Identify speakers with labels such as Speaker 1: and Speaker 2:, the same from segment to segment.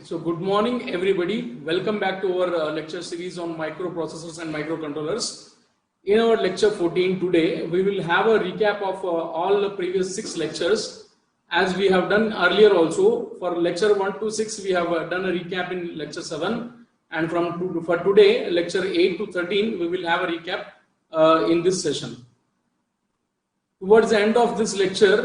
Speaker 1: So good morning everybody. Welcome back to our lecture series on microprocessors and microcontrollers. In our lecture 14 today, we will have a recap of all the previous 6 lectures as we have done earlier also. For lecture 1 to 6, we have done a recap in lecture 7, and for today, lecture 8 to 13, we will have a recap in this session. Towards the end of this lecture,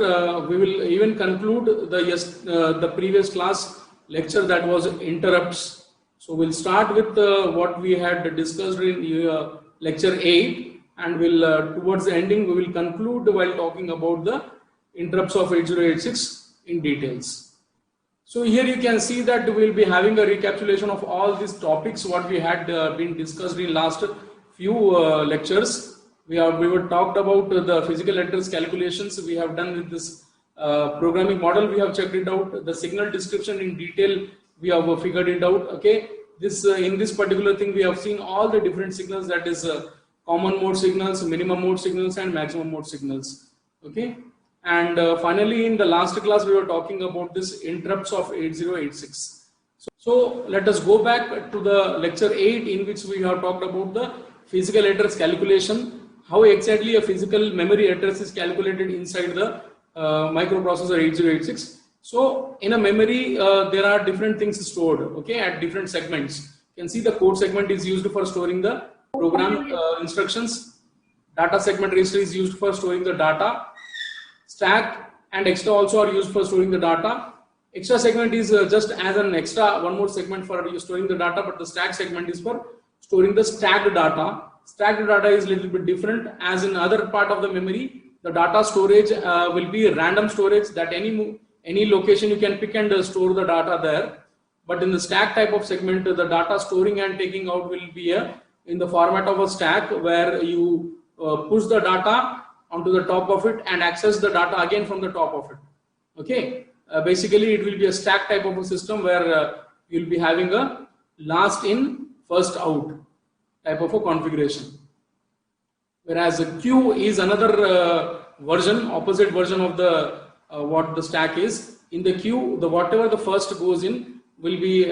Speaker 1: we will even conclude the previous class lecture, that was interrupts. So we'll start with what we had discussed in lecture 8, and we'll towards the ending we will conclude while talking about the interrupts of 8086 in details. So here you can see that we will be having a recapitulation of all these topics what we had been discussed in last few lectures. We were talked about the physical address calculations we have done with this programming model. We have checked it out. The signal description in detail we have figured it out. Okay, this in this particular thing we have seen all the different signals, that is common mode signals, minimum mode signals, and maximum mode signals. Okay, and finally in the last class we were talking about this interrupts of 8086. So let us go back to the lecture 8, in which we have talked about the physical address calculation. How exactly a physical memory address is calculated inside the microprocessor 8086. So in a memory there are different things stored, okay, at different segments. You can see the code segment is used for storing the program instructions. Data segment register is used for storing the data. Stack and extra also are used for storing the data. Extra segment is just as an extra one more segment for storing the data, but the stack segment is for storing the stacked data. Stacked data is a little bit different, as in other part of the memory the data storage will be random storage, that any location you can pick and store the data there. But in the stack type of segment, the data storing and taking out will be in the format of a stack, where you push the data onto the top of it and access the data again from the top of it. Okay, basically it will be a stack type of a system where you'll be having a last in first out type of a configuration. Whereas a queue is another opposite version of the what the stack is. In the queue, whatever the first goes in will be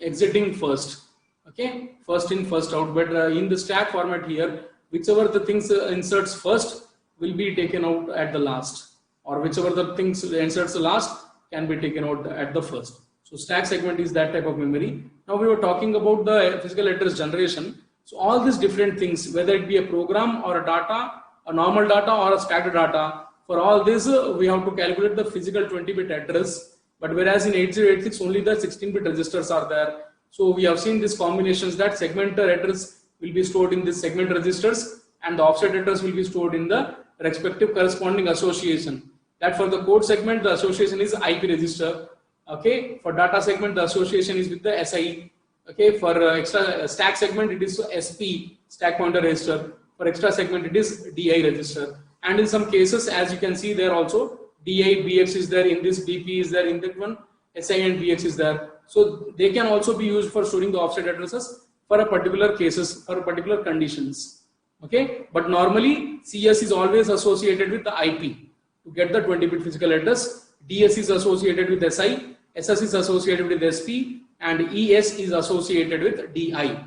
Speaker 1: exiting first. Okay, first in first out. But in the stack format here, whichever the things inserts first will be taken out at the last, or whichever the things inserts the last can be taken out at the first. So stack segment is that type of memory. Now we were talking about the physical address generation. So all these different things, whether it be a program or a data, a normal data or a stacked data, for all this we have to calculate the physical 20-bit address. But whereas in 8086 only the 16-bit registers are there. So we have seen these combinations, that segment address will be stored in this segment registers and the offset address will be stored in the respective corresponding association. That for the code segment the association is IP register. Okay, for data segment the association is with the SI. Okay, for extra stack segment it is SP, stack pointer register. For extra segment it is DI register. And in some cases, as you can see there also, DI, BX is there, in this BP is there, in that one SI and BX is there. So they can also be used for storing the offset addresses for a particular cases, for particular conditions. Okay, but normally CS is always associated with the IP to get the 20-bit physical address. DS is associated with SI, SS is associated with SP, and ES is associated with DI.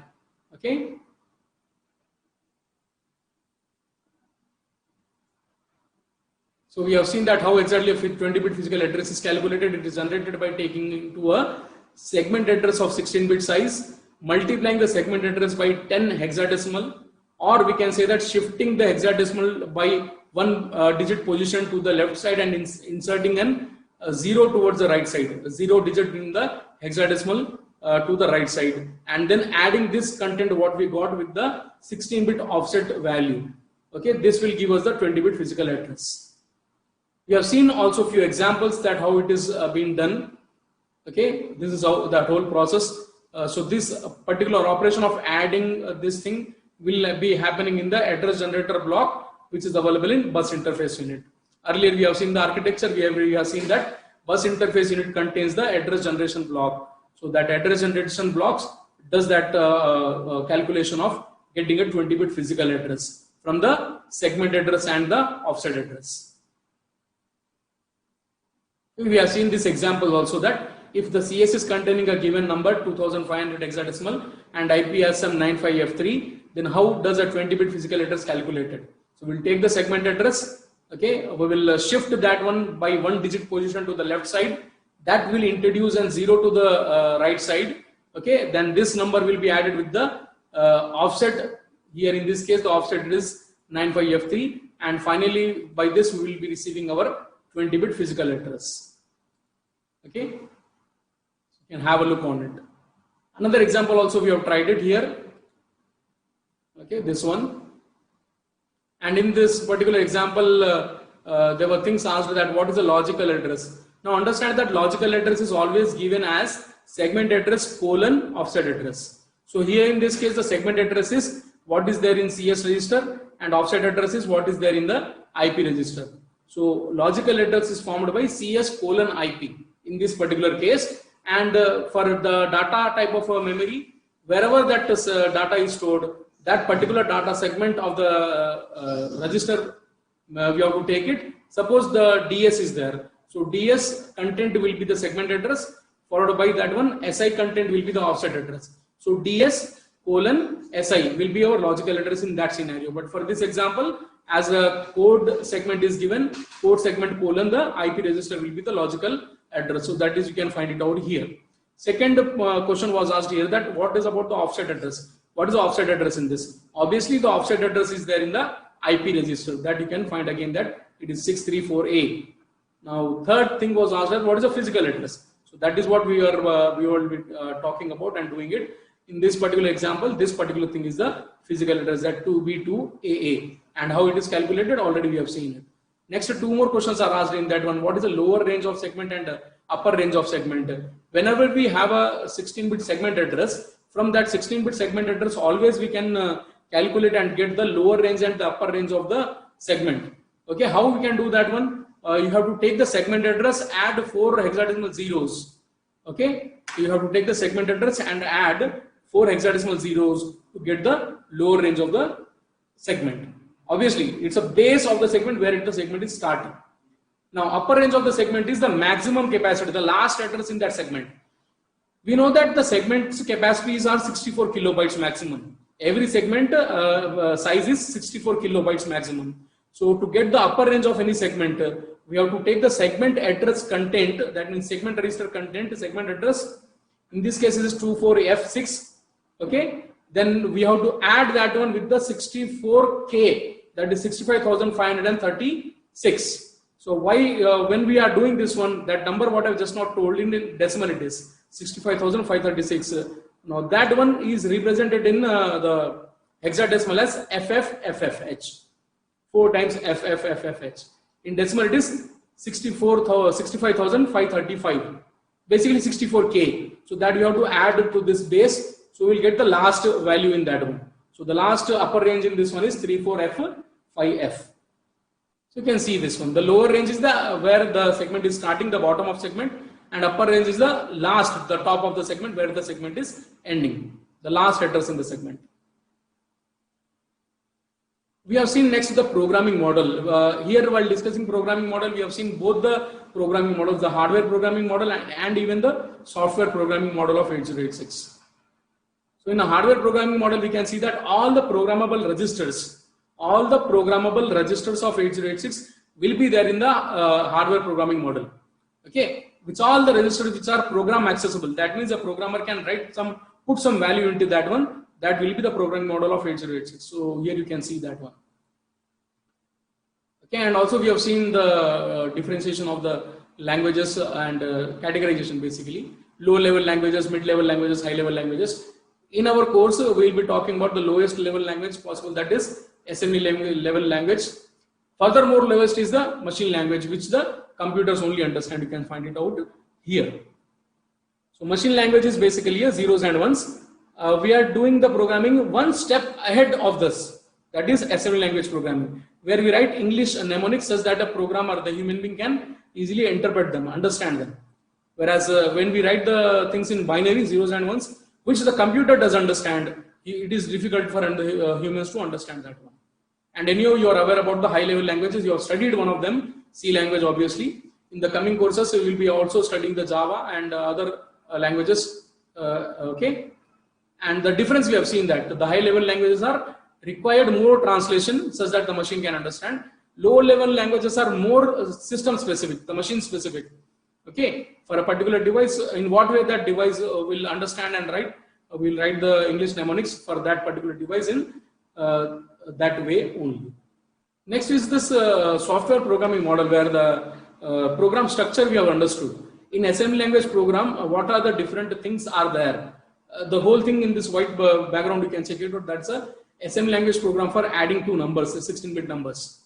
Speaker 1: Okay. So we have seen that how exactly a 20-bit physical address is calculated. It is generated by taking into a segment address of 16-bit size, multiplying the segment address by 10 hexadecimal, or we can say that shifting the hexadecimal by one digit position to the left side and inserting an 0 towards the right side, 0 digit in the hexadecimal to the right side, and then adding this content what we got with the 16-bit offset value. Okay, this will give us the 20-bit physical address. We have seen also few examples that how it is being done. Okay, this is how that whole process. So this particular operation of adding this thing will be happening in the address generator block, which is available in bus interface unit. Earlier we have seen the architecture. We have seen that bus interface unit contains the address generation block. So that address generation blocks does that calculation of getting a 20-bit physical address from the segment address and the offset address. We have seen this example also, that if the CS is containing a given number 2500 hexadecimal and IP has some 95F3, then how does a 20-bit physical address calculated? So we'll take the segment address. Okay, we will shift that one by 1 digit position to the left side. That will introduce a 0 to the right side. Okay, then this number will be added with the offset. Here in this case, the offset is 95F3, and finally by this we will be receiving our 20-bit physical address. Okay, you can have a look on it. Another example also we have tried it here. Okay, this one. And in this particular example, there were things asked that what is a logical address. Now understand that logical address is always given as segment address colon offset address. So here in this case, the segment address is what is there in CS register, and offset address is what is there in the IP register. So logical address is formed by CS colon IP in this particular case. And for the data type of memory, wherever that data is stored, that particular data segment of the register, we have to take it. Suppose the DS is there. So DS content will be the segment address, followed by that one SI content will be the offset address. So DS colon SI will be our logical address in that scenario. But for this example, as a code segment is given, code segment colon the IP register will be the logical address. So that is, you can find it out here. Second question was asked here, that what is about the offset address? What is the offset address in this? Obviously the offset address is there in the IP register, that you can find again that it is 634A. Now third thing was asked, what is a physical address? So that is what we will be talking about and doing it. In this particular example, this particular thing is the physical address, that 2B2AA, and how it is calculated already we have seen it. Next, two more questions are asked in that one. What is the lower range of segment and upper range of segment? Whenever we have a 16-bit segment address, from that 16-bit segment address, always we can calculate and get the lower range and the upper range of the segment. Okay, how we can do that one? You have to take the segment address, add 4 hexadecimal zeros. Okay, you have to take the segment address and add 4 hexadecimal zeros to get the lower range of the segment. Obviously, it's a base of the segment where the segment is starting. Now, upper range of the segment is the maximum capacity, the last address in that segment. We know that the segment's capacities are 64 kilobytes maximum. Every segment size is 64 kilobytes maximum. So to get the upper range of any segment, we have to take the segment address content, that means segment register content, segment address. In this case, it is 24F6. Okay. Then we have to add that one with the 64K, that is 65,536. So why, when we are doing this one, that number what I've just not told in decimal, it is 65,536. Now that one is represented in the hexadecimal as FFFFH. 4 times FFFFH. In decimal it is 65,535. Basically 64K. So that you have to add to this base. So we'll get the last value in that one. So the last upper range in this one is 34F5F. So you can see this one. The lower range is the where the segment is starting, the bottom of segment, and upper range is the last, the top of the segment where the segment is ending. The last address in the segment. We have seen next the programming model. Here while discussing programming model, we have seen both the programming models, the hardware programming model and even the software programming model of 8086. So in a hardware programming model, we can see that all the programmable registers of 8086 will be there in the hardware programming model. Okay, which all the registers which are program accessible. That means a programmer can put some value into that one. That will be the programming model of 8086. So here you can see that one. Okay, and also we have seen the differentiation of the languages and categorization, basically low level languages, mid level languages, high level languages. In our course, we will be talking about the lowest level language possible, that is assembly level language. Furthermore, lowest is the machine language, which the computers only understand. You can find it out here. So machine language is basically a zeros and ones. We are doing the programming one step ahead of this, that is assembly language programming, where we write English mnemonics such that a programmer, the human being, can easily interpret them, understand them. Whereas when we write the things in binary, zeros and ones, which the computer does understand, it is difficult for humans to understand that one. And anyhow, you are aware about the high level languages. You have studied one of them, C language obviously. In the coming courses, we will be also studying the Java and other languages. Okay. And the difference we have seen that the high level languages are required more translation such that the machine can understand. Lower level languages are more system specific, the machine specific. Okay, for a particular device, in what way that device will understand and write, we'll write the English mnemonics for that particular device in that way only. Next is this software programming model, where the program structure we have understood. In assembly language program, what are the different things are there? The whole thing in this white background, you can check it out. That's a assembly language program for adding two numbers, 16-bit numbers.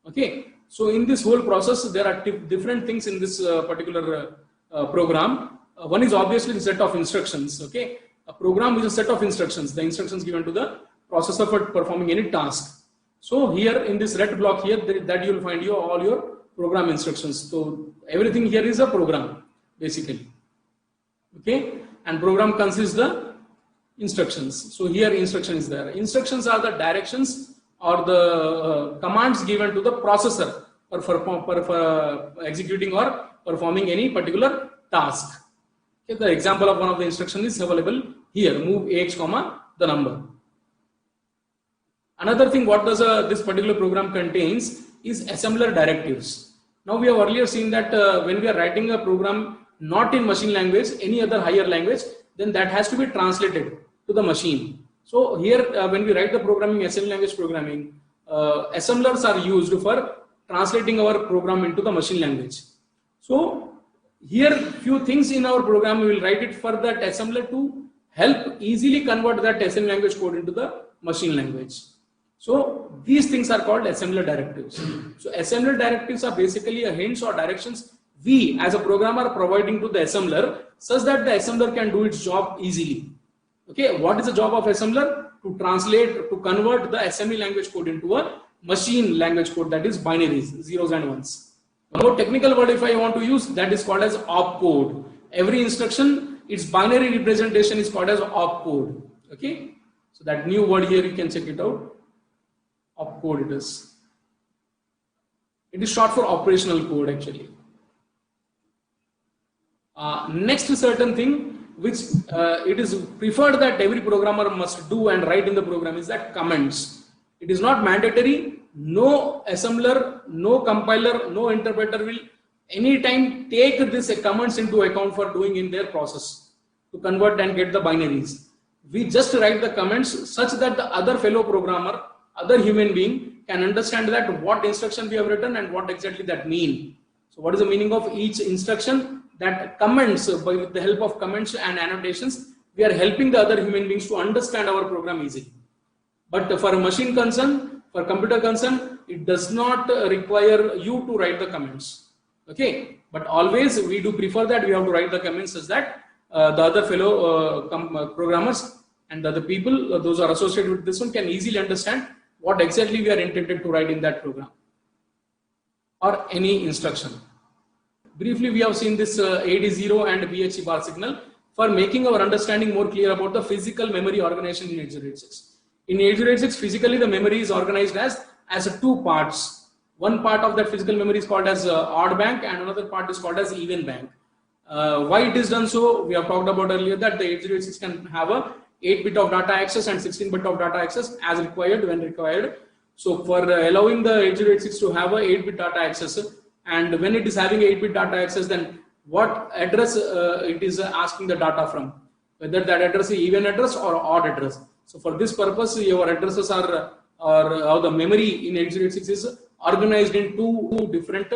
Speaker 1: Okay, so in this whole process, there are different things in this particular program. One is obviously the set of instructions. Okay, a program is a set of instructions, the instructions given to the processor for performing any task. So here in this red block here, that you will find all your program instructions. So everything here is a program basically. Okay, and program consists the instructions. So here instruction is there. Instructions are the directions or the commands given to the processor for executing or performing any particular task. Okay, the example of one of the instructions is available here. Move AX, the number. Another thing, what does this particular program contains is assembler directives. Now we have earlier seen that when we are writing a program not in machine language, any other higher language, then that has to be translated to the machine. So here when we write the programming, assembly language programming, assemblers are used for translating our program into the machine language. So here few things in our program, we will write it for that assembler to help easily convert that assembly language code into the machine language. So these things are called assembler directives. So assembler directives are basically a hints or directions we as a programmer are providing to the assembler such that the assembler can do its job easily. Okay, what is the job of assembler? To translate, to convert the assembly language code into a machine language code, that is binaries, zeros and ones. One more technical word if I want to use, that is called as opcode. Every instruction, its binary representation is called as opcode. Okay, so that new word here, you can check it out. Opcode it is. It is short for operational code actually. Next certain thing which it is preferred that every programmer must do and write in the program is that comments. It is not mandatory. No assembler, no compiler, no interpreter will anytime take this comments into account for doing in their process to convert and get the binaries. We just write the comments such that the other fellow programmer, other human being can understand that what instruction we have written and what exactly that mean. So what is the meaning of each instruction? That comments, with the help of comments and annotations, we are helping the other human beings to understand our program easily. But for a machine concern, for computer concern, it does not require you to write the comments. Okay, but always we do prefer that we have to write the comments such that the other fellow programmers and the other people, those who are associated with this one, can easily understand what exactly we are intended to write in that program or any instruction. Briefly, we have seen this AD0 and BHE bar signal for making our understanding more clear about the physical memory organization in 8086. In 8086, physically the memory is organized as two parts. One part of that physical memory is called as odd bank and another part is called as even bank. Why it is done so? We have talked about earlier that the 8086 can have a 8-bit of data access and 16-bit of data access as required when required. So for allowing the 8086 to have a 8-bit data access, and when it is having 8-bit data access, then what address it is asking the data from, whether that address is even address or odd address. So for this purpose, your addresses are the memory in 8086 is organized in two different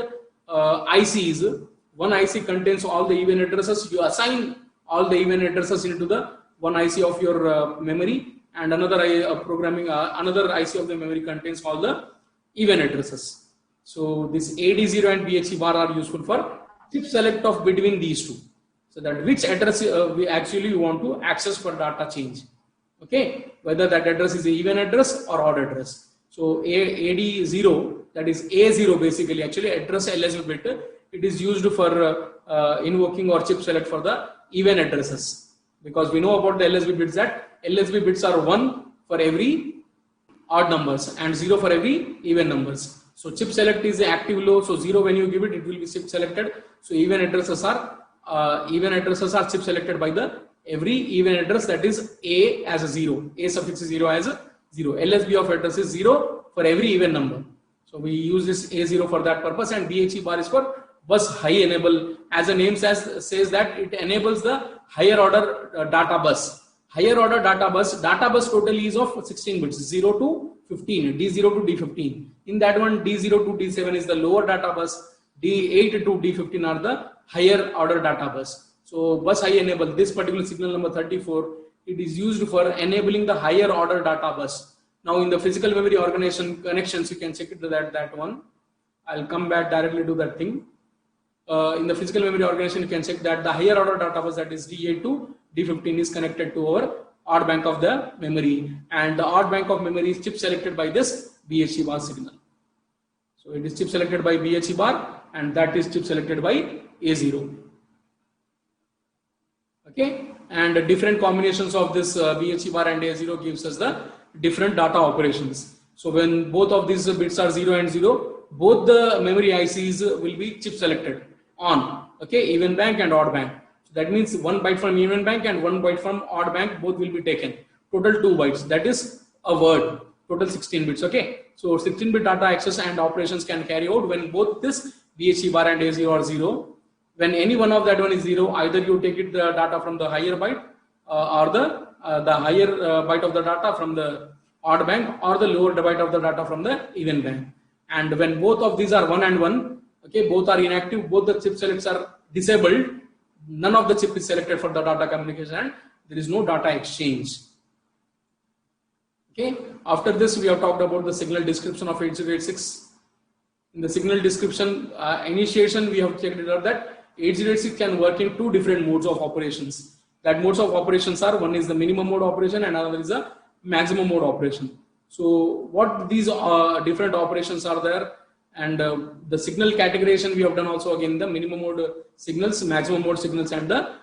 Speaker 1: ICs. One IC contains all the even addresses. You assign all the even addresses into the one IC of your memory, and another another IC of the memory contains all the even addresses. So this AD0 and BHE bar are useful for chip select of between these two. So that which address we actually want to access for data change. Okay, whether that address is an even address or odd address. So AD0, that is A0 basically, actually address LSB bit, it is used for invoking or chip select for the even addresses. Because we know about the LSB bits that LSB bits are 1 for every odd numbers and 0 for every even numbers. So chip select is active low. So 0 when you give it, it will be chip selected. So even addresses are chip selected by the every even address, that is A as a 0. A suffix is 0 as a 0. LSB of address is 0 for every even number. So we use this A0 for that purpose, and BHE bar is for bus high enable. As the name says that it enables the higher order data bus. Higher order data bus totally is of 16 bits, 0 to 15, D0 to D15. In that one, D0 to D7 is the lower data bus, D8 to D15 are the higher order data bus. So bus high enable, this particular signal number 34, it is used for enabling the higher order data bus. Now in the physical memory organization connections, you can check it to that one. I'll come back directly to that thing. In the physical memory organization, you can check that the higher order data bus, that is D8 to D15, is connected to our odd bank of the memory, and the odd bank of memory is chip selected by this BHE bar signal. So it is chip selected by BHE bar, and that is chip selected by A0. Okay, and different combinations of this BHE bar and A0 gives us the different data operations. So when both of these bits are 0 and 0, both the memory ICs will be chip selected on, okay, even bank and odd bank. So that means 1 byte from even bank and 1 byte from odd bank, both will be taken. Total 2 bytes, that is a word, total 16 bits, okay. So 16-bit data access and operations can carry out when both this BHE bar and A0 are 0. When any one of that one is 0, either you take it the data from the higher byte or the higher byte of the data from the odd bank, or the lower byte of the data from the even bank. And when both of these are 1 and 1, okay, both are inactive, both the chip selects are disabled, none of the chip is selected for the data communication, and there is no data exchange. Okay, after this we have talked about the signal description of 8086. In the signal description initiation, we have checked it out that 8086 can work in 2 different modes of operations. That modes of operations are, one is the minimum mode operation and another is the maximum mode operation. So what these different operations are there, and the signal categorization we have done also, again the minimum mode signals, maximum mode signals, and the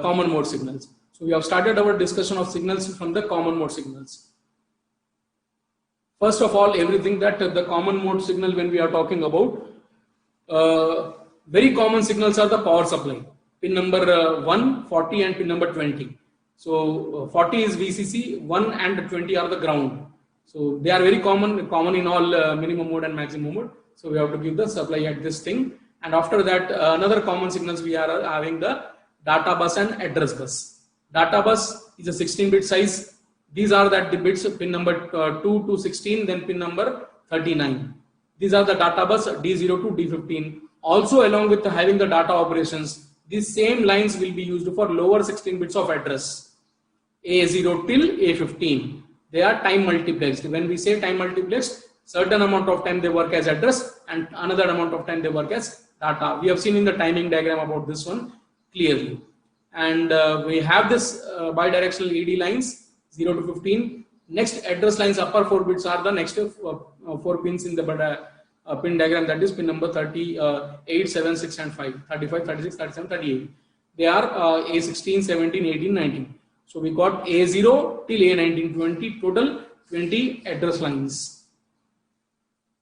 Speaker 1: common mode signals. So we have started our discussion of signals from the common mode signals. First of all, everything that the common mode signal, when we are talking about, very common signals are the power supply. Pin number 1, 40 and pin number 20. So 40 is VCC, 1 and 20 are the ground. So they are very common in all minimum mode and maximum mode. So we have to give the supply at this thing. And after that, another common signals we are having the data bus and address bus. Data bus is a 16-bit size. These are the bits, pin number 2 to 16, then pin number 39. These are the data bus D0 to D15. Also, along with having the data operations, these same lines will be used for lower 16 bits of address, A0 till A15. They are time multiplexed. When we say time multiplexed, certain amount of time they work as address and another amount of time they work as data. We have seen in the timing diagram about this one clearly. And we have this bidirectional ED lines 0 to 15. Next address lines, upper 4 bits are the next 4 pins in the pin diagram, that is pin number 38, 7, 6 and 5, 35, 36, 37, 38. They are A16, 17, 18, 19. So we got A0 till A19, 20, total 20 address lines.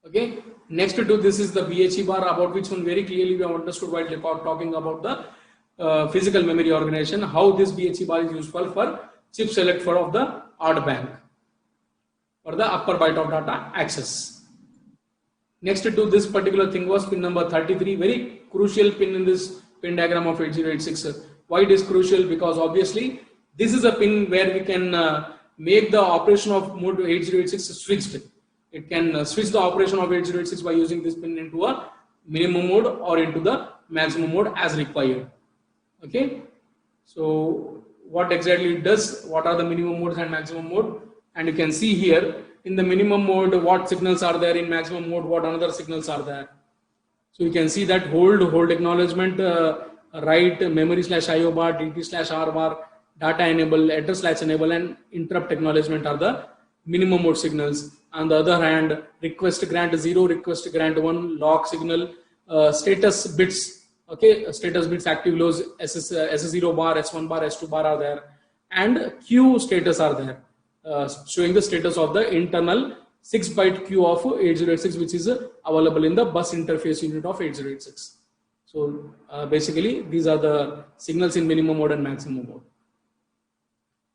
Speaker 1: Okay. Next to this is the BHE bar, about which one very clearly we have understood while talking about the physical memory organization, how this BHE bar is useful for chip select for of the odd bank or the upper byte of data access. Next to this particular thing was pin number 33, very crucial pin in this pin diagram of 8086. Why it is crucial? Because obviously this is a pin where we can make the operation of mode 8086 switched. It can switch the operation of 8086 by using this pin into a minimum mode or into the maximum mode as required. Okay, so what exactly it does, what are the minimum modes and maximum mode, and you can see here in the minimum mode what signals are there, in maximum mode what another signals are there. So you can see that hold acknowledgement, write, memory / IO bar, DT / R bar, data enable, address latch enable, and interrupt acknowledgement are the minimum mode signals. On the other hand, request grant 0, request grant 1, lock signal, status bits. Okay, status bits, active lows, SS0 bar, S1 bar, S2 bar are there, and Q status are there, showing the status of the internal 6-byte queue of 8086, which is available in the bus interface unit of 8086. So basically these are the signals in minimum mode and maximum mode.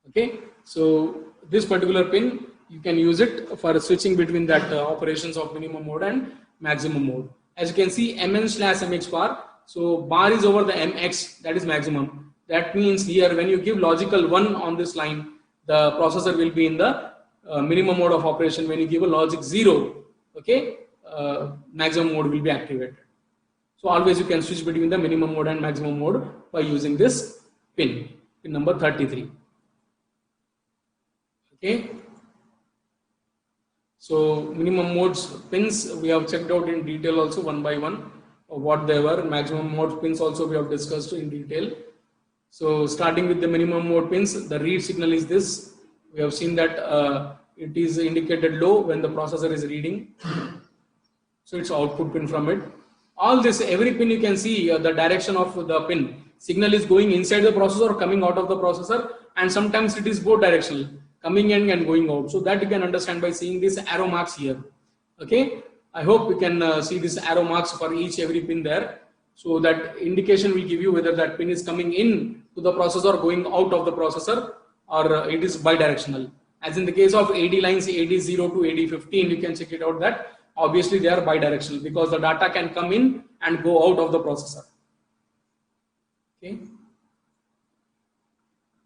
Speaker 1: Okay, so this particular pin, you can use it for switching between that operations of minimum mode and maximum mode. As you can see, mn/mx bar, so bar is over the mx, that is maximum. That means here when you give logical 1 on this line, the processor will be in the minimum mode of operation. When you give a logic 0, okay, maximum mode will be activated. So always you can switch between the minimum mode and maximum mode by using this pin number 33. Okay. So minimum modes pins we have checked out in detail also one by one of what they were. Maximum mode pins also we have discussed in detail. So starting with the minimum mode pins, the read signal is this. We have seen that it is indicated low when the processor is reading. So it's output pin from it. All this, every pin you can see the direction of the pin. Signal is going inside the processor or coming out of the processor, and sometimes it is both directional, coming in and going out. So that you can understand by seeing this arrow marks here. Okay, I hope you can see this arrow marks for every pin there. So that indication will give you whether that pin is coming in to the processor or going out of the processor, or it is bidirectional. As in the case of AD lines AD0 to AD15, you can check it out that obviously they are bidirectional because the data can come in and go out of the processor. Okay.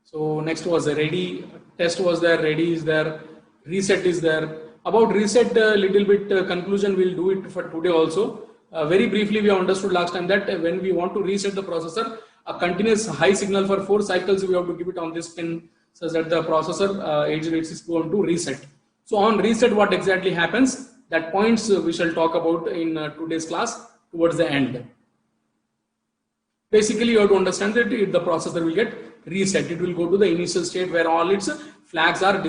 Speaker 1: So next was the ready, test was there, ready is there, reset is there. About reset, a little bit conclusion we'll do it for today also. Very briefly, we understood last time that when we want to reset the processor, a continuous high signal for 4 cycles, we have to give it on this pin such that the processor 8086 is going to reset. So on reset, what exactly happens? That points we shall talk about in today's class towards the end. Basically, you have to understand that the processor will get reset. It will go to the initial state where all its flags are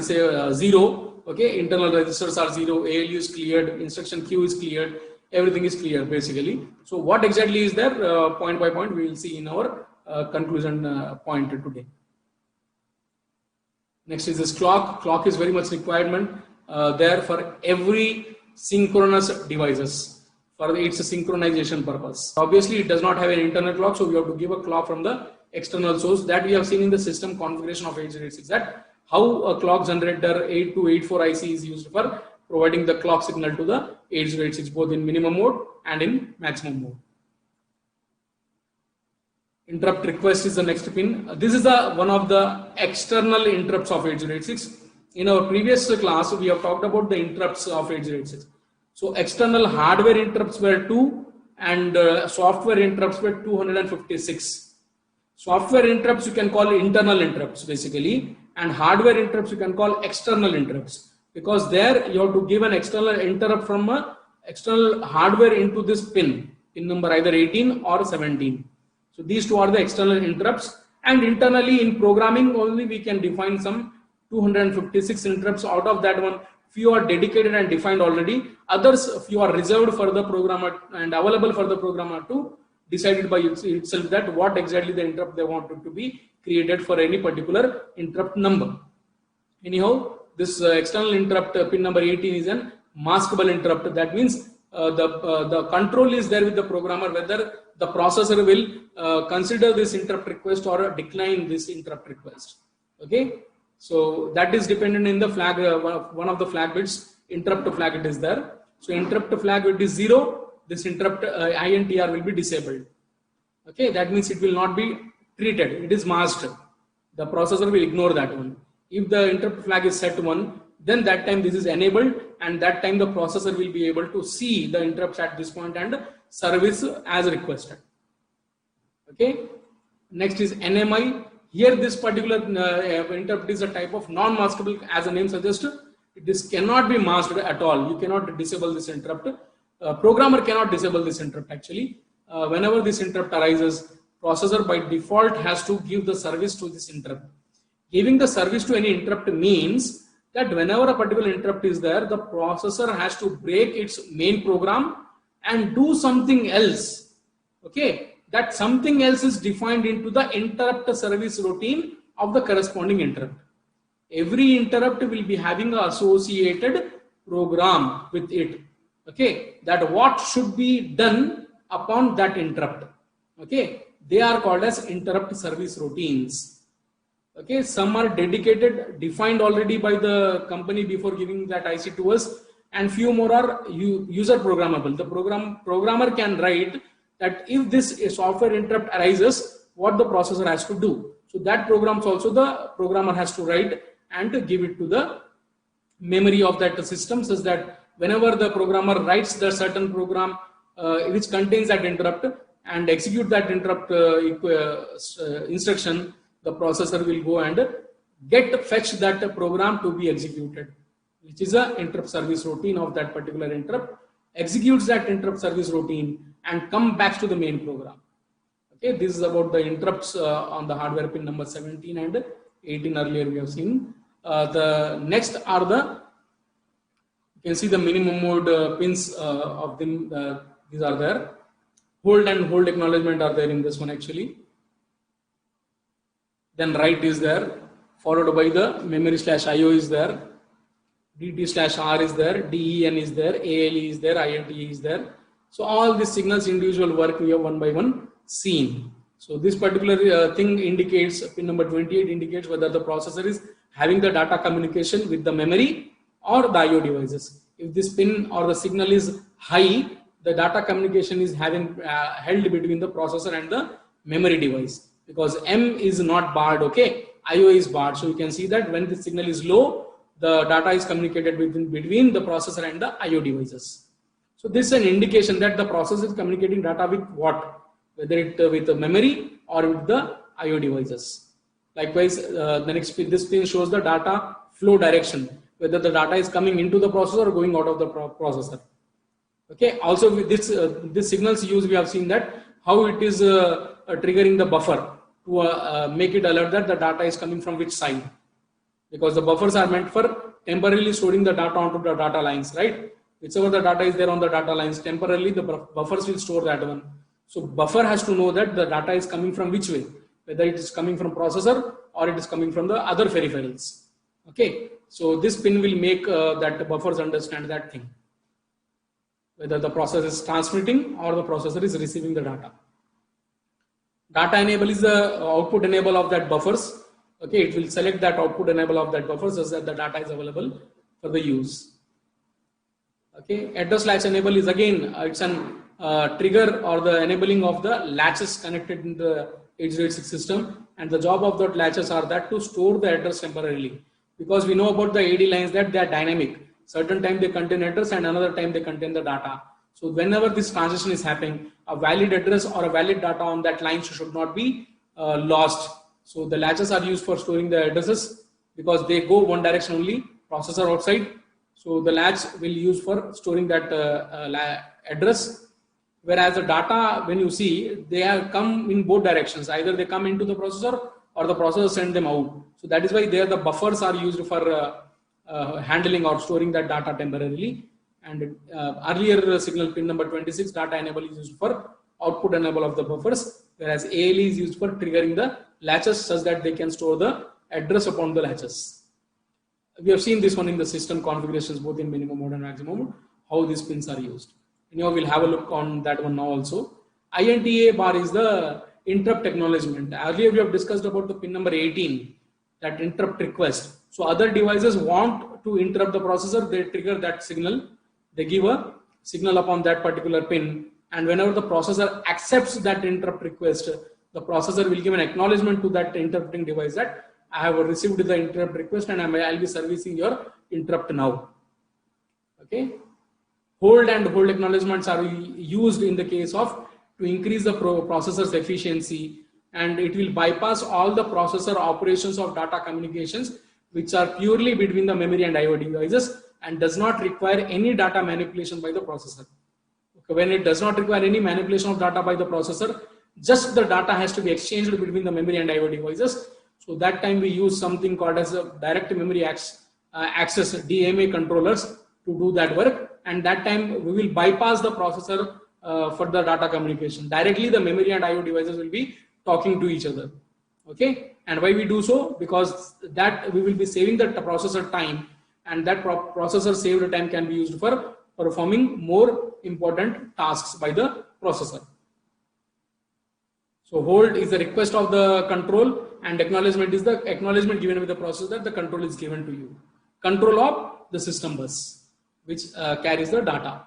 Speaker 1: 0. Okay, internal registers are 0. ALU is cleared. Instruction queue is cleared. Everything is clear basically. So what exactly is there? Point by point, we will see in our conclusion point today. Next is this clock. Clock is very much requirement there for every synchronous devices for its synchronization purpose. Obviously, it does not have an internal clock, so we have to give a clock from the external source. That we have seen in the system configuration of 8086. That how a clock generator 8284 IC is used for providing the clock signal to the 8086 both in minimum mode and in maximum mode. Interrupt request is the next pin. This is one of the external interrupts of 8086. In our previous class, we have talked about the interrupts of 8086. So external hardware interrupts were 2 and software interrupts were 256. Software interrupts you can call internal interrupts basically, and hardware interrupts you can call external interrupts, because there you have to give an external interrupt from external hardware into this pin number either 18 or 17. So these two are the external interrupts, and internally in programming only we can define some 256 interrupts. Out of that one, few are dedicated and defined already, others few are reserved for the programmer and available for the programmer to decide it by itself that what exactly the interrupt they want it to be created for any particular interrupt number. Anyhow, this external interrupt pin number 18 is an maskable interrupt. That means the control is there with the programmer whether the processor will consider this interrupt request or decline this interrupt request. Okay, so that is dependent in the flag, one of the flag bits, interrupt flag it is there. So interrupt flag it is 0, this interrupt INTR will be disabled. Okay, that means it will not be treated, it is masked. The processor will ignore that one. If the interrupt flag is set 1, then that time this is enabled, and that time the processor will be able to see the interrupts at this point and service as requested. Okay, next is NMI. Here this particular interrupt is a type of non-maskable, as the name suggests. This cannot be masked at all. You cannot disable this interrupt. Programmer cannot disable this interrupt actually. Whenever this interrupt arises, processor by default has to give the service to this interrupt. Giving the service to any interrupt means that whenever a particular interrupt is there, the processor has to break its main program and do something else. Okay, that something else is defined into the interrupt service routine of the corresponding interrupt. Every interrupt will be having an associated program with it. Okay, that what should be done upon that interrupt. Okay, they are called as interrupt service routines. Okay, some are dedicated, defined already by the company before giving that IC to us, and few more are user programmable. The programmer can write that if this software interrupt arises, what the processor has to do. So that programs also the programmer has to write and to give it to the memory of that system, such that whenever the programmer writes the certain program which contains that interrupt and execute that interrupt instruction, the processor will go and fetch that program to be executed, which is a interrupt service routine of that particular interrupt, executes that interrupt service routine and come back to the main program. Okay, this is about the interrupts on the hardware pin number 17 and 18 earlier we have seen. The next are the, you can see the minimum mode pins of them, these are there. Hold and hold acknowledgement are there in this one actually. Then write is there, followed by the memory/IO is there, DT/R is there, DEN is there, ALE is there, INTE is there. So all these signals individual work we have one by one seen. So this particular thing indicates, pin number 28 indicates whether the processor is having the data communication with the memory or the IO devices. If this pin or the signal is high, the data communication is having held between the processor and the memory device, because M is not barred, okay, IO is barred. So you can see that when the signal is low, the data is communicated between the processor and the IO devices. So this is an indication that the processor is communicating data with what, whether it with the memory or with the IO devices. Likewise, the next pin, this pin shows the data flow direction, whether the data is coming into the processor or going out of the processor. Okay. Also, with this signals used, we have seen that how it is triggering the buffer to make it alert that the data is coming from which side, because the buffers are meant for temporarily storing the data onto the data lines, right? Whichever the data is there on the data lines, temporarily the buffers will store that one. So buffer has to know that the data is coming from which way, whether it is coming from processor or it is coming from the other peripherals. Okay, so this pin will make that buffers understand that thing, whether the processor is transmitting or the processor is receiving the data. Data enable is the output enable of that buffers. Okay, it will select that output enable of that buffers so that the data is available for the use. Okay, address latch enable is again it's an trigger or the enabling of the latches connected in the 8086 system, and the job of that latches are that to store the address temporarily, because we know about the AD lines that they are dynamic. Certain time they contain address and another time they contain the data. So whenever this transition is happening, a valid address or a valid data on that line should not be lost. So the latches are used for storing the addresses because they go one direction only, processor outside. So the latch will use for storing that address. Whereas the data, when you see, they have come in both directions. Either they come into the processor or the processor send them out. So that is why there the buffers are used for handling or storing that data temporarily. And earlier signal pin number 26, data enable is used for output enable of the buffers, whereas ALE is used for triggering the latches such that they can store the address upon the latches. We have seen this one in the system configurations, both in minimum mode and maximum mode, how these pins are used. Anyhow, we'll have a look on that one now also. INTA bar is the interrupt acknowledgement. Earlier we have discussed about the pin number 18, that interrupt request. So other devices want to interrupt the processor, they trigger that signal, they give a signal upon that particular pin, and whenever the processor accepts that interrupt request, the processor will give an acknowledgement to that interrupting device that I have received the interrupt request and I'll be servicing your interrupt now. Okay. Hold and hold acknowledgements are used in the case of to increase the processor's efficiency, and it will bypass all the processor operations of data communications which are purely between the memory and IO devices and does not require any data manipulation by the processor. Okay, when it does not require any manipulation of data by the processor, just the data has to be exchanged between the memory and IO devices. So that time we use something called as a direct memory access DMA controllers to do that work, and that time we will bypass the processor for the data communication. Directly the memory and IO devices will be talking to each other. Okay, and why we do so? Because that we will be saving the processor time and that processor saved time can be used for performing more important tasks by the processor. So hold is the request of the control, and acknowledgement is the acknowledgement given by the processor that the control is given to you. Control of the system bus, which carries the data.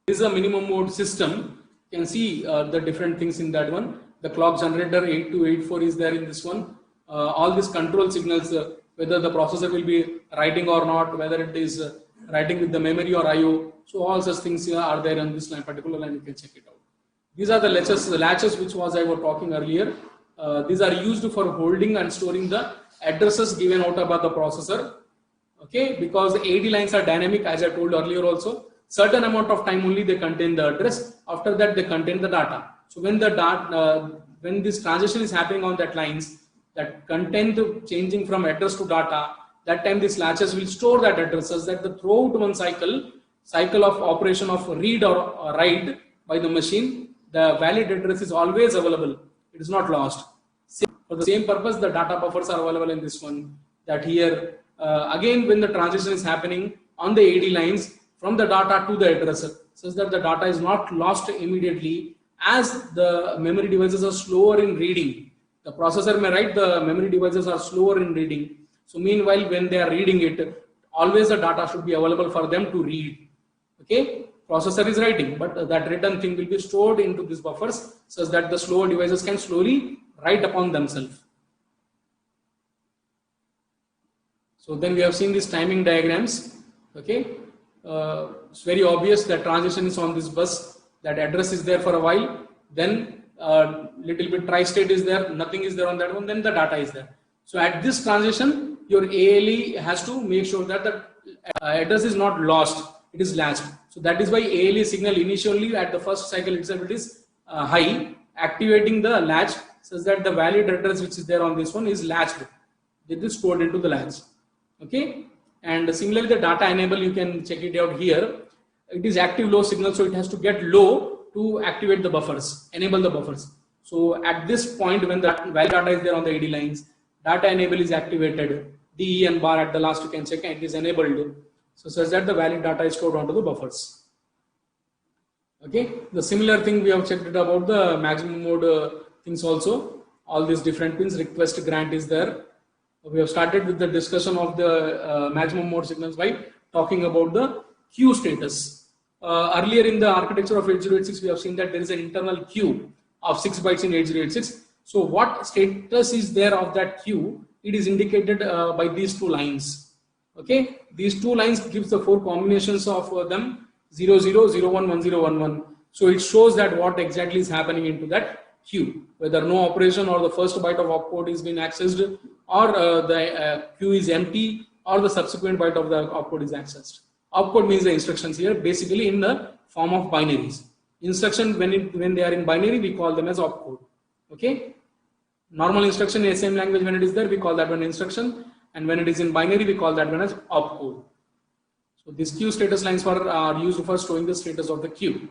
Speaker 1: This is a minimum mode system. You can see the different things in that one. The clock generator 8284 is there in this one. All these control signals, whether the processor will be writing or not, whether it is writing with the memory or IO. So all such things are there on this line, particular line. You can check it out. These are the latches which I was talking earlier. These are used for holding and storing the addresses given out by the processor. Okay, because the AD lines are dynamic, as I told earlier also. Certain amount of time only they contain the address. After that, they contain the data. So when the when this transition is happening on that lines, that content changing from address to data, that time these latches will store that addresses, that the throughout one cycle of operation of read or write by the machine, the valid address is always available. It is not lost. For the same purpose, the data buffers are available in this one. That here again, when the transition is happening on the AD lines from the data to the address, such that the data is not lost immediately, as the memory devices are slower in reading. The processor may write, the memory devices are slower in reading. So meanwhile, when they are reading it, always the data should be available for them to read. Okay, processor is writing, but that written thing will be stored into these buffers such that the slower devices can slowly write upon themselves. So then we have seen these timing diagrams. Okay, it's very obvious that transition is on this bus, that address is there for a while, then little bit tri-state is there, nothing is there on that one, then the data is there. So at this transition, your ALE has to make sure that the address is not lost, it is latched. So that is why ALE signal initially at the first cycle itself it is high, activating the latch such that the valid address which is there on this one is latched. It is stored into the latch. Okay, and similarly the data enable, you can check it out here. It is active low signal, so it has to get low to activate the buffers, enable the buffers. So at this point, when the valid data is there on the AD lines, data enable is activated. DEN bar at the last you can check, and it is enabled. So such that the valid data is stored onto the buffers. Okay, the similar thing we have checked it about the maximum mode things also. All these different pins, request grant is there. We have started with the discussion of the maximum mode signals by talking about the queue status. Earlier in the architecture of 8086, we have seen that there is an internal queue of 6 bytes in 8086. So what status is there of that queue? It is indicated by these two lines. Okay, these two lines gives the 4 combinations of them 00, 01, 10, 11. So it shows that what exactly is happening into that queue, whether no operation or the first byte of opcode is being accessed, or the queue is empty, or the subsequent byte of the opcode is accessed. Opcode means the instructions here, basically in the form of binaries. Instruction when they are in binary, we call them as opcode. Okay, normal instruction in same language, when it is there, we call that one instruction, and when it is in binary, we call that one as opcode. So these queue status lines are used for showing the status of the queue.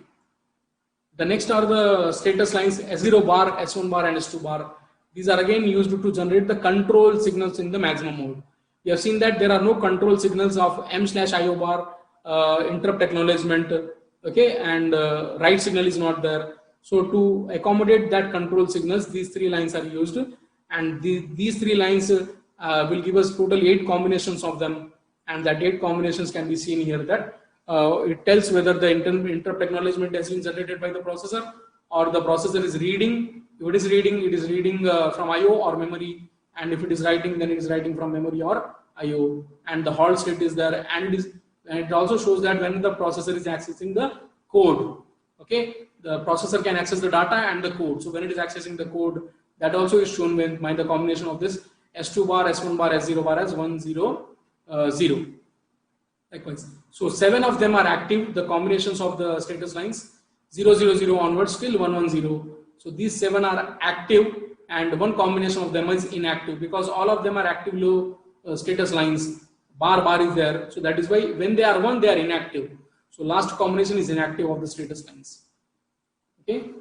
Speaker 1: The next are the status lines S0 bar, S1 bar, and S2 bar. These are again used to generate the control signals in the maximum mode. We have seen that there are no control signals of M/IO bar, interrupt acknowledgement, okay, and write signal is not there. So to accommodate that control signals, these 3 lines are used, and these 3 lines will give us total 8 combinations of them, and that 8 combinations can be seen here. That it tells whether the interrupt acknowledgement has been generated by the processor, or the processor is reading. If it is reading, it is reading from IO or memory, and if it is writing, then it is writing from memory or IO, and the halt state is there, and it also shows that when the processor is accessing the code. Okay, the processor can access the data and the code. So when it is accessing the code, that also is shown by the combination of this S2 bar, S1 bar, S0 bar as 1, 0, 0. Likewise. So 7 of them are active, the combinations of the status lines 0, 0, 0 onwards till 1, 1, 0. So these 7 are active, and one combination of them is inactive, because all of them are active low status lines. Bar is there. So that is why when they are 1, they are inactive. So last combination is inactive of the status lines. Okay.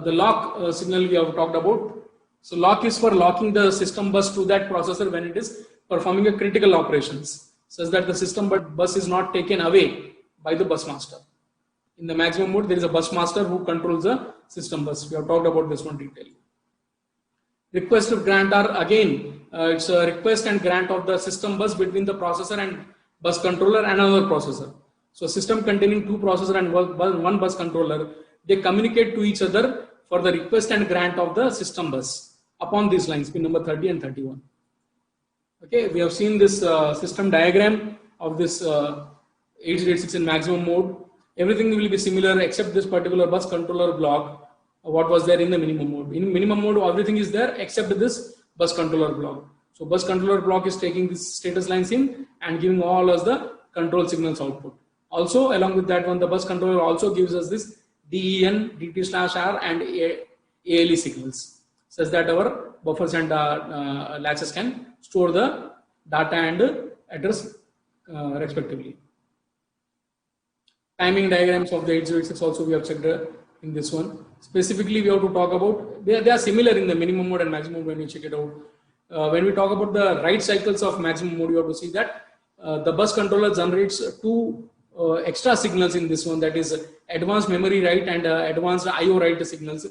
Speaker 1: The lock signal we have talked about. So lock is for locking the system bus to that processor when it is performing a critical operations. such that the system bus is not taken away by the bus master. In the maximum mode, there is a bus master who controls the system bus. We have talked about this one detailing. Request of grant are again, it's a request and grant of the system bus between the processor and bus controller and another processor. So system containing two processor and one bus controller, they communicate to each other for the request and grant of the system bus upon these lines, pin number 30 and 31. Okay, we have seen this system diagram of this 8086 in maximum mode. Everything will be similar except this particular bus controller block, what was there in the minimum mode. In minimum mode, everything is there except this bus controller block. So bus controller block is taking this status lines in and giving all as the control signals output. Also, along with that one, the bus controller also gives us this DEN, DT/R and ALE signals, such that our buffers and latches can store the data and address respectively. Timing diagrams of the 8086 also we have checked in this one. Specifically, we have to talk about, they are similar in the minimum mode and maximum mode when we check it out. When we talk about the write cycles of maximum mode, you have to see that the bus controller generates two extra signals in this one, that is advanced memory write and advanced IO write signals.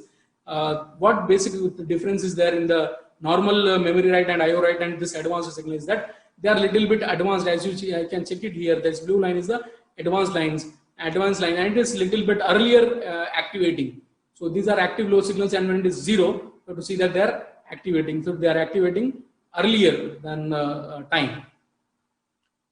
Speaker 1: What basically the difference is there in the normal memory write and IO write and this advanced signal is that they are little bit advanced. As you see, I can check it here. This blue line is the advanced line, and it is little bit earlier activating. So these are active low signals, and when it is 0, you have to see that they are activating. So they are activating earlier than time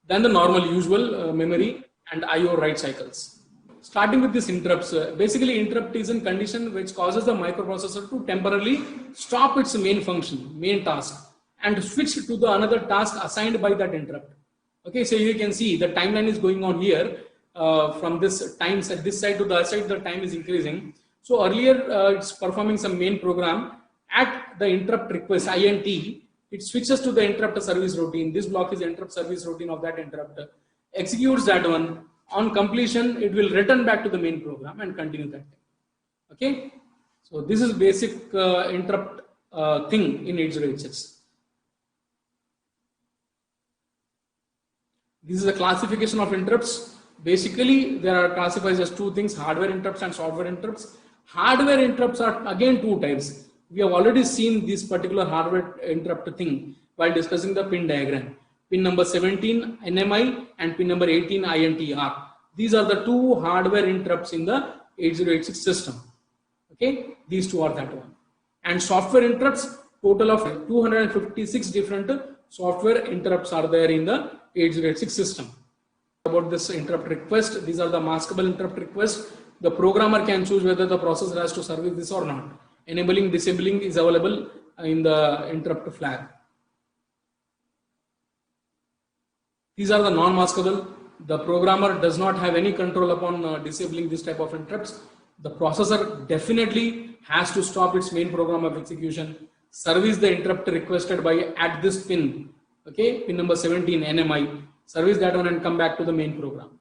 Speaker 1: than the normal usual memory and IO write cycles. Starting with this interrupts, basically interrupt is a condition which causes the microprocessor to temporarily stop its main function, main task, and switch to the another task assigned by that interrupt. Okay, so you can see the timeline is going on here. From this time at this side to the other side, the time is increasing. So earlier it's performing some main program. At the interrupt request INT, it switches to the interrupt service routine. This block is the interrupt service routine of that interrupt. Executes that one. On completion, it will return back to the main program and continue that. Okay, so this is basic interrupt thing in 8086. This is a classification of interrupts. Basically, there are classified as two things: hardware interrupts and software interrupts. Hardware interrupts are again two types. We have already seen this particular hardware interrupt thing while discussing the pin diagram. Pin number 17 NMI and pin number 18 INTR. These are the two hardware interrupts in the 8086 system. Okay, these two are that one. And software interrupts, total of 256 different software interrupts are there in the 8086 system. About this interrupt request, these are the maskable interrupt requests. The programmer can choose whether the processor has to service this or not. Enabling, disabling is available in the interrupt flag. These are the non-maskable. The programmer does not have any control upon disabling this type of interrupts. The processor definitely has to stop its main program of execution, service the interrupt requested by at this pin. Okay, pin number 17 NMI, service that one and come back to the main program.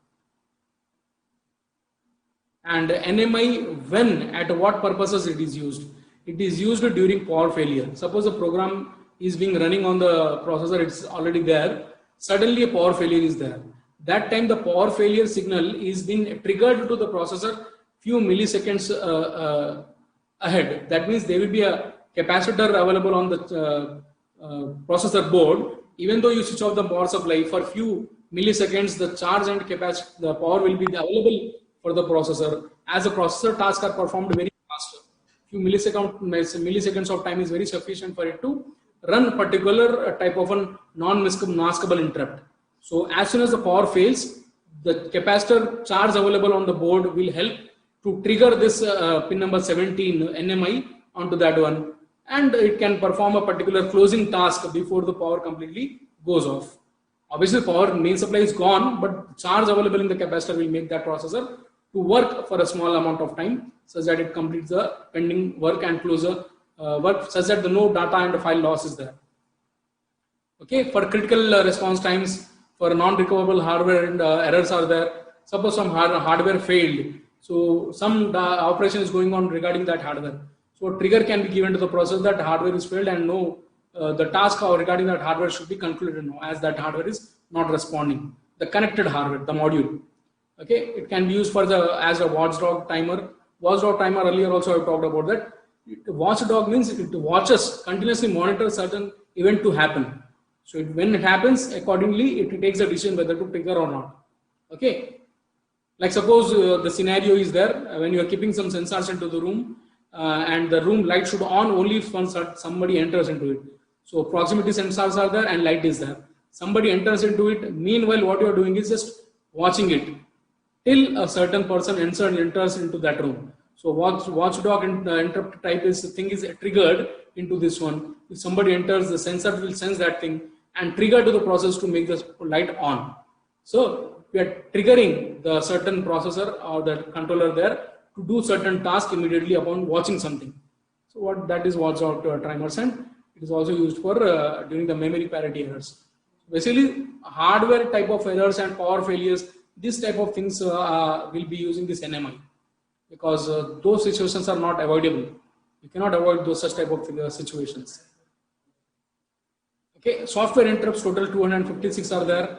Speaker 1: And NMI, when, at what purposes it is used? It is used during power failure. Suppose a program is being running on the processor, it's already there. Suddenly a power failure is there. That time the power failure signal is being triggered to the processor few milliseconds ahead. That means there will be a capacitor available on the processor board. Even though you switch off the power supply for few milliseconds, the charge and capacity, the power will be available for the processor. As the processor tasks are performed very fast, few milliseconds of time is very sufficient for it to run particular type of a non-maskable interrupt. So as soon as the power fails, the capacitor charge available on the board will help to trigger this pin number 17 NMI onto that one, and it can perform a particular closing task before the power completely goes off. Obviously, power main supply is gone, but charge available in the capacitor will make that processor to work for a small amount of time, such that it completes the pending work and close the work, such that the no data and file loss is there. Okay, for critical response times, for non-recoverable hardware and errors are there. Suppose some hardware failed, so some operation is going on regarding that hardware. So a trigger can be given to the processor that hardware is failed and no, the task regarding that hardware should be concluded now, as that hardware is not responding. The connected hardware, the module. Okay, it can be used for as a watchdog timer. Watchdog timer, earlier also I talked about that. Watchdog means it watches, continuously monitors certain event to happen. So when it happens, accordingly it takes a decision whether to trigger or not. Okay, like suppose the scenario is there when you are keeping some sensors into the room and the room light should on only if somebody enters into it. So proximity sensors are there and light is there. Somebody enters into it. Meanwhile, what you are doing is just watching it till a certain person enters into that room. So watchdog interrupt type thing is triggered into this one. If somebody enters, the sensor will sense that thing and trigger to the process to make the light on. So we are triggering the certain processor or the controller there to do certain task immediately upon watching something. So what that is watchdog timers, and it is also used for during the memory parity errors. Basically, hardware type of errors and power failures, this type of things will be using this NMI, because those situations are not avoidable. You cannot avoid those such type of situations. Okay, software interrupts total 256 are there.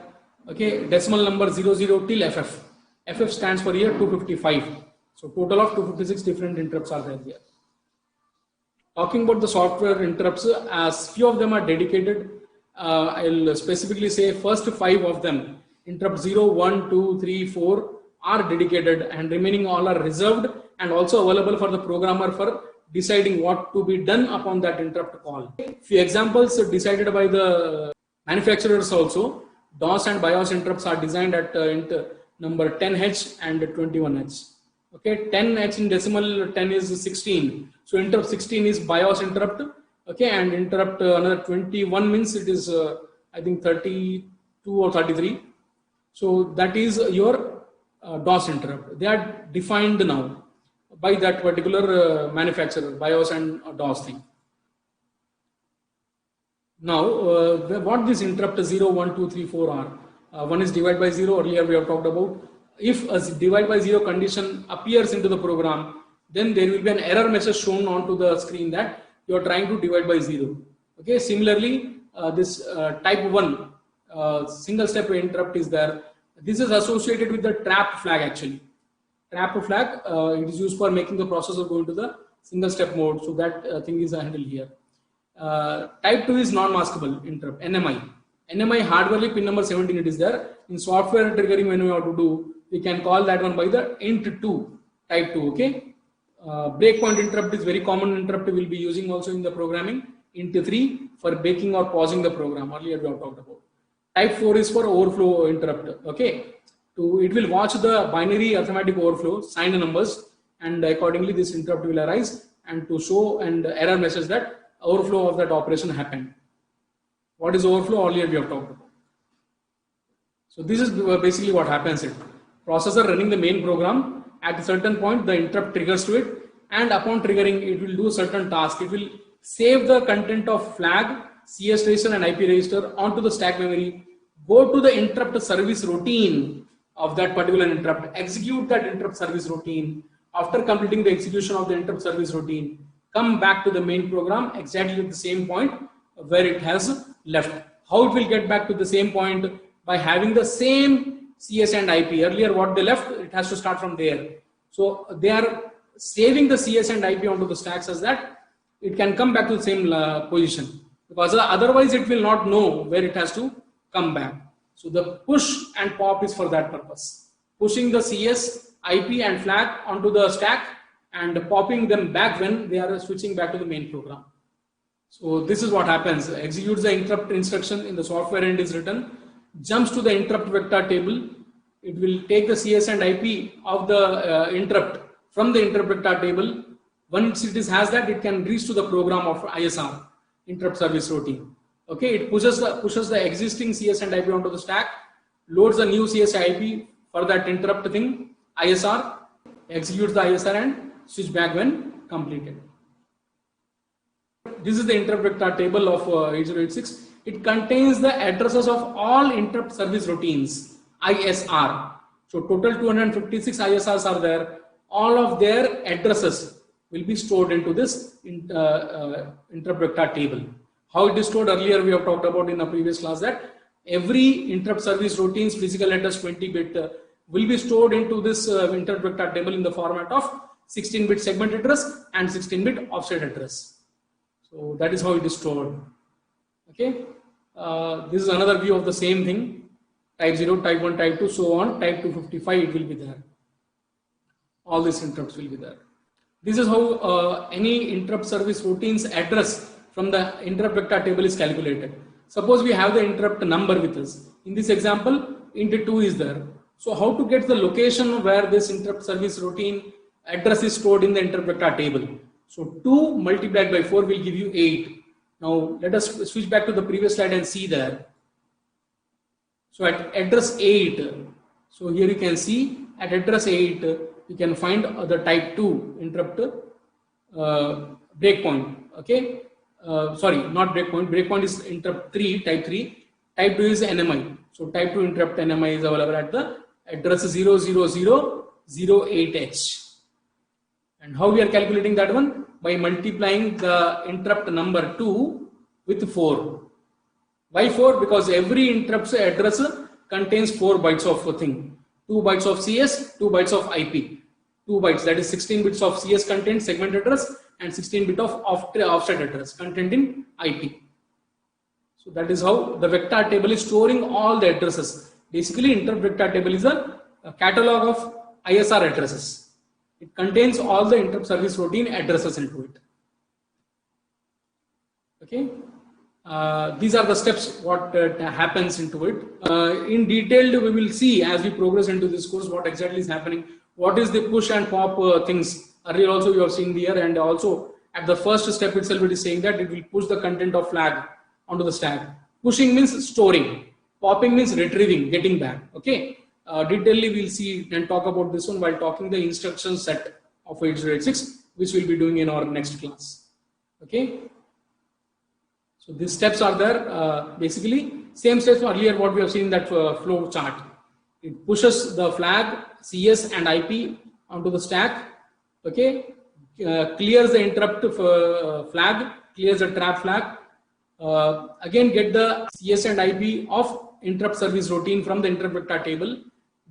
Speaker 1: Okay, decimal number 00 till FF. FF stands for year 255. So total of 256 different interrupts are there here. Talking about the software interrupts, as few of them are dedicated, I'll specifically say first 5 of them, interrupt 0, 1, 2, 3, 4 are dedicated, and remaining all are reserved and also available for the programmer for deciding what to be done upon that interrupt call. Few examples decided by the manufacturers also. DOS and BIOS interrupts are designed at number 10H and 21H. Okay, 10H in decimal 10 is 16. So interrupt 16 is BIOS interrupt. Okay, and interrupt another 21 means it is I think 32 or 33. So that is your DOS interrupt. They are defined now by that particular manufacturer, BIOS and DOS thing. Now, what this interrupt 0, 1, 2, 3, 4 are? One is divide by 0, earlier we have talked about. If a divide by 0 condition appears into the program, then there will be an error message shown onto the screen that you are trying to divide by 0. Okay, similarly, this type 1 single step interrupt is there. This is associated with the trap flag actually. Trap flag, it is used for making the processor go into the single step mode. So that thing is handled here. Type 2 is non-maskable interrupt, NMI. NMI hardware pin number 17 it is there. In software triggering when we have to do, we can call that one by the int2, type 2, okay. Breakpoint interrupt is very common interrupt we will be using also in the programming. int3 for breaking or pausing the program, earlier we have talked about. Type 4 is for overflow interrupt, okay. It will watch the binary arithmetic overflow, signed numbers, and accordingly this interrupt will arise and to show an error message that overflow of that operation happened. What is overflow? Earlier we have talked about. So this is basically what happens. Processor running the main program, at a certain point the interrupt triggers to it, and upon triggering it will do certain task. It will save the content of flag, CS register and IP register onto the stack memory, go to the interrupt service routine of that particular interrupt, execute that interrupt service routine. After completing the execution of the interrupt service routine, come back to the main program exactly at the same point where it has left. How it will get back to the same point? By having the same CS and IP. Earlier what they left, it has to start from there. So they are saving the CS and IP onto the stack such that it can come back to the same position, because otherwise it will not know where it has to come back. So the push and pop is for that purpose. Pushing the CS, IP and flag onto the stack and popping them back when they are switching back to the main program. So this is what happens. Executes the interrupt instruction in the software end is written, jumps to the interrupt vector table. It will take the CS and IP of the interrupt from the interrupt vector table. Once it has that, it can reach to the program of ISR, interrupt service routine. Okay, it pushes the existing CS and IP onto the stack, loads the new CS IP for that interrupt thing, ISR, executes the ISR and switch back when completed. This is the interrupt vector table of 8086. It contains the addresses of all interrupt service routines, ISR. So total 256 ISRs are there. All of their addresses will be stored into this interrupt vector table. How it is stored, earlier we have talked about in a previous class that every interrupt service routine's physical address 20-bit will be stored into this interrupt vector table in the format of 16-bit segment address and 16-bit offset address. So that is how it is stored. Okay, this is another view of the same thing. Type 0, type 1, type 2, so on. Type 255, it will be there. All these interrupts will be there. This is how any interrupt service routine's address from the interrupt vector table is calculated. Suppose we have the interrupt number with us. In this example, int 2 is there. So how to get the location where this interrupt service routine address is stored in the interrupt vector table? So 2 multiplied by 4 will give you 8. Now let us switch back to the previous slide and see there. So at address 8, so here you can see at address 8, you can find the type 2 interrupt breakpoint. Okay, sorry, not breakpoint. Breakpoint is interrupt 3, type 3. Type 2 is NMI. So type 2 interrupt NMI is available at the address 00008H. And how we are calculating that one? By multiplying the interrupt number 2 with 4. Why 4? Because every interrupt address contains 4 bytes of a thing. 2 bytes of CS, 2 bytes of IP. 2 bytes, that is 16 bits of CS content segment address and 16 bit of offset address content in IP. So that is how the vector table is storing all the addresses. Basically, interrupt vector table is a catalog of ISR addresses. It contains all the interrupt service routine addresses into it. Okay. These are the steps what happens into it. In detail, we will see as we progress into this course what exactly is happening. What is the push and pop things? Earlier also you have seen here, and also at the first step itself it is saying that it will push the content of flag onto the stack. Pushing means storing. Popping means retrieving, getting back. Okay. Detailedly we'll see and talk about this one while talking the instruction set of 8086, which we'll be doing in our next class. Okay. So these steps are there. Basically, same steps earlier what we have seen in that flow chart. It pushes the flag, CS and IP onto the stack. Okay, clears the interrupt flag, clears the trap flag. Again, get the CS and IP of interrupt service routine from the interrupt vector table.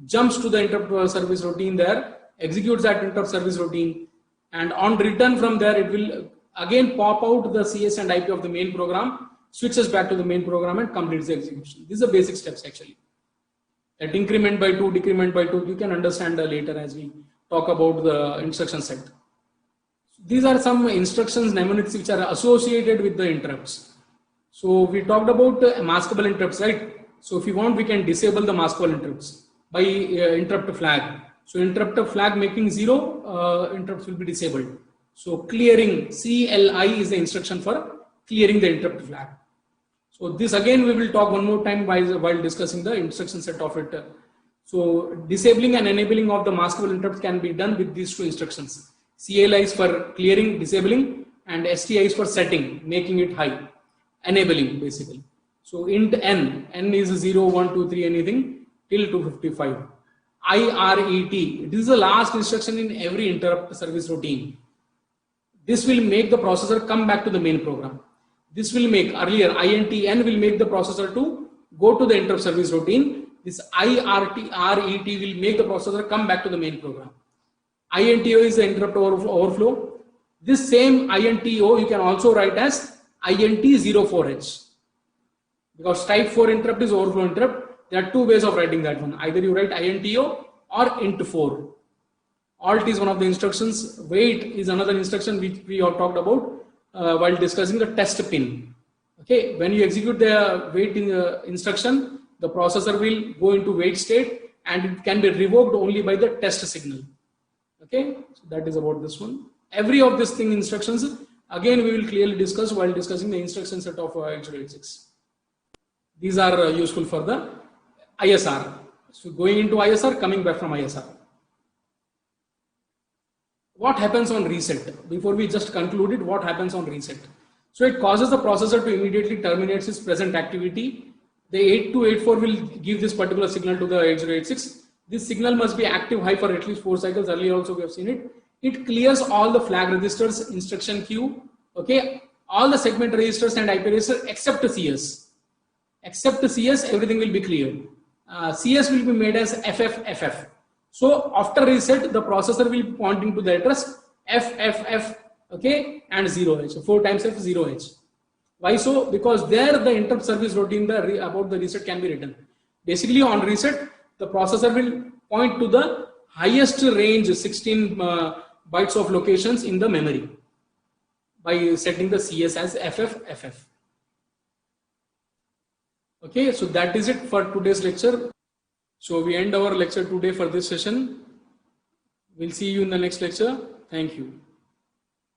Speaker 1: Jumps to the interrupt service routine there, executes that interrupt service routine, and on return from there, it will again pop out the CS and IP of the main program, switches back to the main program and completes the execution. These are basic steps actually. That increment by 2, decrement by 2, you can understand later as we talk about the instruction set. These are some instructions mnemonics which are associated with the interrupts. So we talked about maskable interrupts, right? So if you want, we can disable the maskable interrupts by interrupt flag. So interrupt flag making 0, interrupts will be disabled. So clearing CLI is the instruction for clearing the interrupt flag. So this again we will talk one more time while discussing the instruction set of it. So disabling and enabling of the maskable interrupts can be done with these two instructions. CLI is for clearing, disabling, and STI is for setting, making it high, enabling basically. So int n is 0, 1, 2, 3, anything till 255. IRET, this is the last instruction in every interrupt service routine. This will make the processor come back to the main program. This will make earlier INTN will make the processor to go to the interrupt service routine. This IRET will make the processor come back to the main program. INTO is the interrupt overflow. This same INTO you can also write as INT04H, because type 4 interrupt is overflow interrupt. There are two ways of writing that one. Either you write INTO or int4. Alt is one of the instructions. Wait is another instruction which we have talked about while discussing the test pin. Okay, when you execute the wait instruction, the processor will go into wait state and it can be revoked only by the test signal. Okay, so that is about this one. Every of these thing instructions again we will clearly discuss while discussing the instruction set of 8086. These are useful for the ISR. So going into ISR, coming back from ISR. What happens on reset? Before we just concluded, what happens on reset? So it causes the processor to immediately terminate its present activity. The 8284 will give this particular signal to the 8086. This signal must be active high for at least 4 cycles. Earlier also we have seen it. It clears all the flag registers, instruction queue, okay, all the segment registers and IP registers except CS. Except CS, everything will be clear. CS will be made as FFFF. So after reset, the processor will be pointing to the address FFF, okay, and 0H. So 4 times F, 0H. Why so? Because there the interrupt service routine about the reset can be written. Basically on reset, the processor will point to the highest range 16 bytes of locations in the memory by setting the CS as FFFF. Okay, so that is it for today's lecture. So we end our lecture today for this session. We'll see you in the next lecture. Thank you.